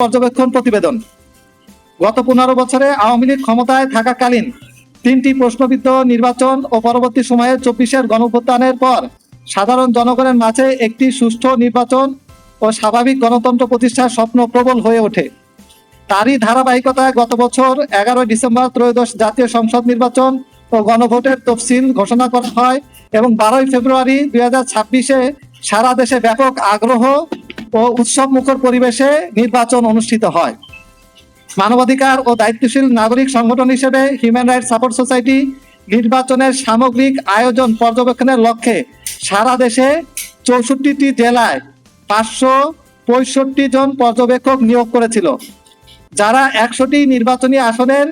পর্যবেক্ষণ প্রতিবেদন। গত 15 বছরে আওয়ামী লীগ ক্ষমতায় থাকাকালীন 3টি প্রশ্নবিদ্ধ নির্বাচন ও পরবর্তী সময়ে 24-এর গণঅভ্যুত্থানের পর সাধারণ জনগণের মাঝে একটি সুষ্ঠু নির্বাচন ও স্বাভাবিক গণতন্ত্র প্রতিষ্ঠার স্বপ্ন প্রবল হয়ে ওঠে। তারই ধারাবাহিকতায় গত বছর 11 ডিসেম্বর ত্রয়োদশ জাতীয় সংসদ নির্বাচন ও গণভোটের তফসিল ঘোষণা করা হয় এবং 12 ফেব্রুয়ারি 2026-এ সারা দেশে ব্যাপক আগ্রহ ও উৎসব মুখর পরিবেশে নির্বাচন অনুষ্ঠিত হয়। মানবাধিকার ও দায়িত্বশীল নাগরিক সংগঠন হিসেবে হিউম্যান রাইটস সাপোর্ট সোসাইটি নির্বাচনের সামগ্রিক আয়োজন পর্যবেক্ষণের লক্ষ্যে সারা দেশে 64টি জেলায় 565 জন পর্যবেক্ষক নিয়োগ করেছিল, যারা 100টি নির্বাচনী আসনের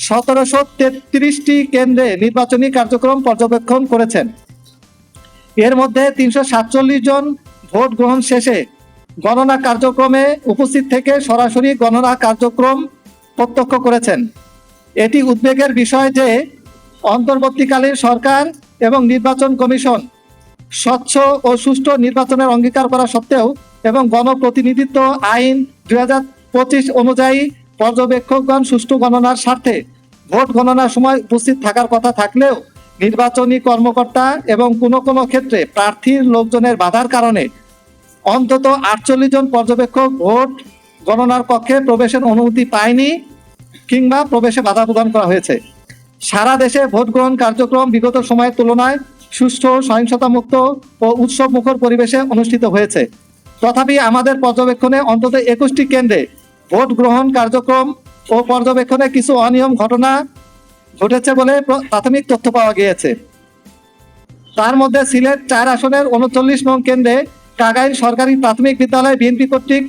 1733টি কেন্দ্রে নির্বাচনী কার্যক্রম পর্যবেক্ষণ করেছেন। এর মধ্যে 347 জন ভোট গ্রহণ শেষে গণনা কার্যক্রমে উপস্থিত থেকে সরাসরি গণনা কার্যক্রম প্রত্যক্ষ করেছেন। এটি উদ্বেগের বিষয় যে অন্তর্বর্তীকালীন সরকার এবং নির্বাচন কমিশন স্বচ্ছ ও সুষ্ঠু নির্বাচনের অঙ্গীকার করা সত্ত্বেও এবং গণপ্রতিনিধিত্ব আইন 2025 অনুযায়ী পর্যবেক্ষকগণ সুষ্ঠু গণনার স্বার্থে ভোট গণনার সময় উপস্থিত থাকার কথা থাকলেও নির্বাচনী কর্মকর্তা এবং কোনো ক্ষেত্রে প্রার্থীর লোকজনের বাধার কারণে অন্তত 48 জন পর্যবেক্ষক ভোট গণনার কক্ষে প্রবেশের অনুমতি পায়নি কিংবা প্রবেশে বাধা প্রদান করা হয়েছে। সারা দেশে ভোট গ্রহণ কার্যক্রম বিগত সময়ের তুলনায় সুষ্ঠু, সহিংসতামুক্ত ও উৎসব মুখর পরিবেশে অনুষ্ঠিত হয়েছে। তথাপি আমাদের পর্যবেক্ষণে অন্তত 21টি কেন্দ্রে ভোট গ্রহণ কার্যক্রম ও পর্যবেক্ষণে কিছু অনিয়ম ঘটনা ঘটেছে বলে প্রাথমিক তথ্য পাওয়া গিয়েছে। তার মধ্যে সিলেট 4 আসনের 39 নং কেন্দ্রে টাঙ্গাইল সরকারি প্রাথমিক বিদ্যালয় বিএনপি কর্তৃক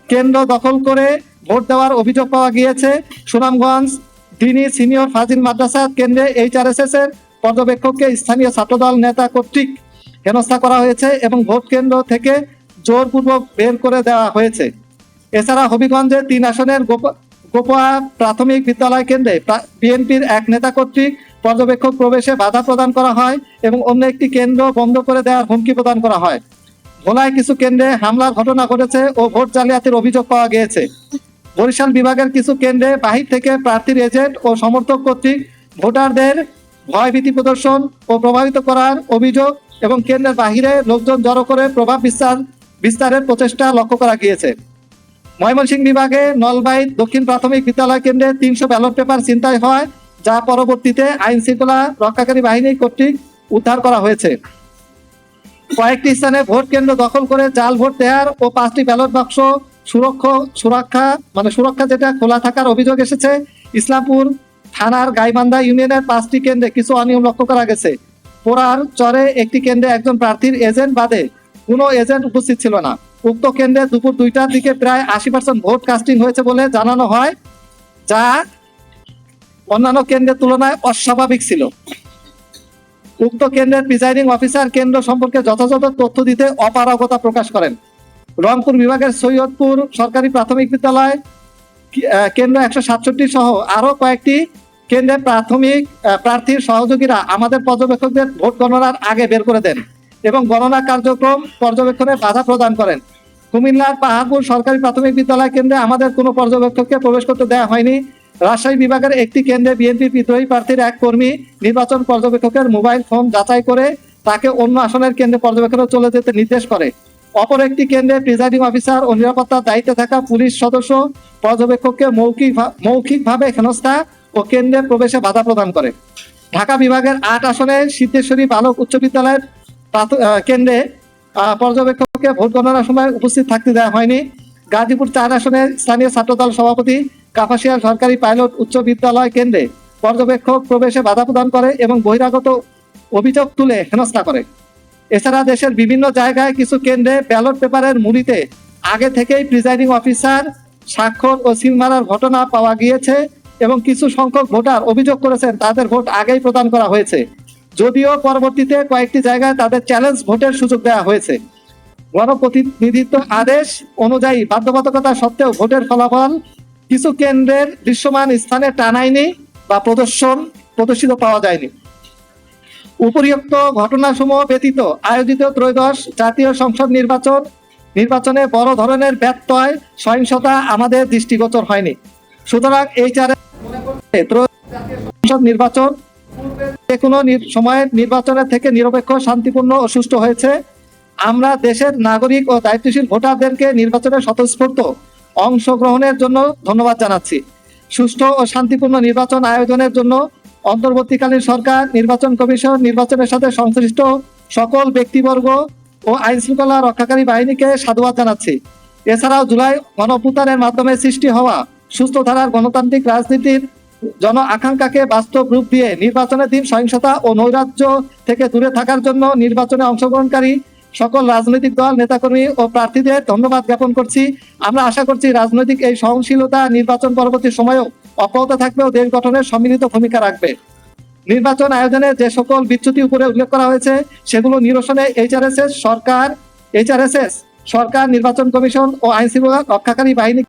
কেন্দ্র দখল করে ভোট দেওয়ার অভিযোগ পাওয়া গিয়েছে। সুনামগঞ্জ দিনী সিনিয়র ফাজিল মাদ্রাসা কেন্দ্রে HRSS এর পর্যবেক্ষককে স্থানীয় ছাত্রদল নেতা কর্তৃক হেনস্থা করা হয়েছে এবং ভোট কেন্দ্র থেকে জোরপূর্বক বের করে দেওয়া হয়েছে। এছাড়া হবিগঞ্জে 3 আসনের গোপোয়া প্রাথমিক বিদ্যালয় কেন্দ্রে বিএনপির এক নেতা কর্তৃক পর্যবেক্ষক প্রবেশে বাধা প্রদান করা হয় এবং অন্য একটি কেন্দ্র বন্ধ করে দেওয়ার হুমকি প্রদান করা হয়। ভোলায় কিছু কেন্দ্রে হামলার ঘটনা ঘটেছে ও ভোট জালিয়াতির অভিযোগ পাওয়া গিয়েছে। বরিশাল বিভাগের কিছু কেন্দ্রে বাহির থেকে প্রার্থীর এজেন্ট ও সমর্থক কর্তৃক ভোটারদের ভয়ভীতি প্রদর্শন ও প্রভাবিত করার অভিযোগ এবং কেন্দ্রের বাহিরে লোকজন জড়ো করে প্রভাব বিস্তারের প্রচেষ্টা লক্ষ্য করা গিয়েছে। ময়মনসিংহ বিভাগে নলবাই দক্ষিণ প্রাথমিক বিদ্যালয় কেন্দ্রে 300 ব্যালট পেপার ছিনতাই হয়, যা পরবর্তীতে আইন শৃঙ্খলা রক্ষাকারী বাহিনী কর্তৃক উদ্ধার করা হয়েছে। কয়েকটি স্থানে ভোট কেন্দ্র দখল করে জাল ভোট দেওয়ার ও 5টি ব্যালট বাক্স সুরক্ষা যেটা খোলা থাকার অভিযোগ এসেছে। ইসলামপুর থানার গাইবান্ধা ইউনিয়নের 5টি কেন্দ্রে কিছু অনিয়ম লক্ষ্য করা গেছে। পোড়ার চরে একটি কেন্দ্রে একজন প্রার্থীর এজেন্ট বাদে কোনো এজেন্ট উপস্থিত ছিল না। উক্ত কেন্দ্রে দুপুর 2টার দিকে প্রায় 80% ভোট কাস্টিং হয়েছে বলে জানানো হয়, যা অন্যান্য কেন্দ্রের তুলনায় অস্বাভাবিক ছিল। উক্ত কেন্দ্রের প্রিজাইডিং অফিসার কেন্দ্র সম্পর্কে যথাযথ তথ্য দিতে অপারগতা প্রকাশ করেন। রংপুর বিভাগের সৈয়দপুর সরকারি প্রাথমিক বিদ্যালয় কেন্দ্র 167 সহ আরো কয়েকটি কেন্দ্রে প্রার্থীর সহযোগীরা আমাদের পর্যবেক্ষকদের ভোট গণনার আগে বের করে দেন এবং গণনা কার্যক্রম পর্যবেক্ষণে বাধা প্রদান করেন। কুমিল্লার পাহাড়পুর সরকারি প্রাথমিক বিদ্যালয় কেন্দ্রে আমাদের কোনো পর্যবেক্ষককে প্রবেশ করতে দেওয়া হয়নি। রাজশাহী বিভাগের একটি কেন্দ্রে বিএনপি বিদ্রোহী প্রার্থীর এক কর্মী নির্বাচন পর্যবেক্ষকের মোবাইল ফোন যাচাই করে তাকে অন্য আসনের কেন্দ্রে পর্যবেক্ষণে চলে যেতে নির্দেশ করে। অপর একটি কেন্দ্রে প্রিজাইডিং অফিসার ও নিরাপত্তার দায়িত্বে থাকা পুলিশ সদস্য পর্যবেক্ষককে মৌখিকভাবে হেনস্থা ও কেন্দ্রে প্রবেশে বাধা প্রদান করে। ঢাকা বিভাগের 8 আসনে সিদ্ধেশ্বরী বালক উচ্চ বিদ্যালয়ের কেন্দ্রে পর্যবেক্ষককে ভোট গণনার সময় উপস্থিত থাকতে দেওয়া হয়নি। গাজীপুর 4 আসনে স্থানীয় ছাত্রদল সভাপতি কাপাসিয়া সরকারি পাইলট উচ্চ বিদ্যালয় কেন্দ্রে পর্যবেক্ষক প্রবেশে বাধা প্রদান করে এবং বহিরাগত অভিযোগ তুলে হেনস্থা করে। এছাড়া দেশের বিভিন্ন জায়গায় কিছু কেন্দ্রে ব্যালট পেপারের মুড়িতে আগে থেকেই প্রিজাইডিং অফিসার স্বাক্ষর ও সিল মারার ঘটনা পাওয়া গিয়েছে এবং কিছু সংখ্যক ভোটার অভিযোগ করেছেন তাদের ভোট আগেই প্রদান করা হয়েছে, যদিও পরবর্তীতে কয়েকটি জায়গায় তাদের চ্যালেঞ্জ ভোটের সুযোগ দেওয়া হয়েছে। গণপ্রতিনিধিত্ব আদেশ অনুযায়ী বাধ্যবাধকতা সত্ত্বেও ভোটের ফলাফল কিছু কেন্দ্রের দৃশ্যমান স্থানে টানায়নি বা প্রদর্শিত পাওয়া যায়নি। উপরিউক্ত ঘটনাসমূহ ব্যতীত আয়োজিত ত্রয়োদশ জাতীয় সংসদ নির্বাচন নির্বাচনে বড় ধরনের ব্যত্যয় সহিংসতা আমাদের দৃষ্টিগোচর হয়নি। সুতরাং এইচআরএস সংসদ নির্বাচন যে কোনো সময়ের নির্বাচনের থেকে নিরপেক্ষ, শান্তিপূর্ণ ও সুষ্ঠু হয়েছে। আমরা দেশের নাগরিক ও দায়িত্বশীল ভোটারদেরকে নির্বাচনে স্বতঃস্ফূর্ত অংশগ্রহণের জন্য ধন্যবাদ জানাচ্ছি। সুষ্ঠু ও শান্তিপূর্ণ নির্বাচন আয়োজনের জন্য অন্তর্বর্তীকালীন সরকার, নির্বাচন কমিশন, নির্বাচনের সাথে সংশ্লিষ্ট সকল ব্যক্তিবর্গ ও আইন শৃঙ্খলা রক্ষাকারী বাহিনীকে সাধুবাদ জানাচ্ছি। এছাড়াও জুলাই গণঅভ্যুত্থানের মাধ্যমে সৃষ্টি হওয়া সুস্থ ধারার গণতান্ত্রিক রাজনীতির জন আকাঙ্ক্ষাকে বাস্তব রূপ দিয়ে নির্বাচনের দিন সহিংসতা ও নৈরাজ্য থেকে দূরে থাকার জন্য নির্বাচনে অংশগ্রহণকারী সকল রাজনৈতিক দল, নেতাকর্মী ও প্রার্থীদের ধন্যবাদ জ্ঞাপন করছি। আমরা আশা করছি রাজনৈতিক এই সহনশীলতা নির্বাচন পরবর্তী সময়েও অব্যাহত থাকবে ও দেশ গঠনের সম্মিলিত ভূমিকা রাখবে। নির্বাচন আয়োজনে যে সকল বিচ্যুতি উপরে উল্লেখ করা হয়েছে সেগুলো নিরসনে এইচআরএসএস সরকার, নির্বাচন কমিশন ও আইন শৃঙ্খলা রক্ষাকারী বাহিনী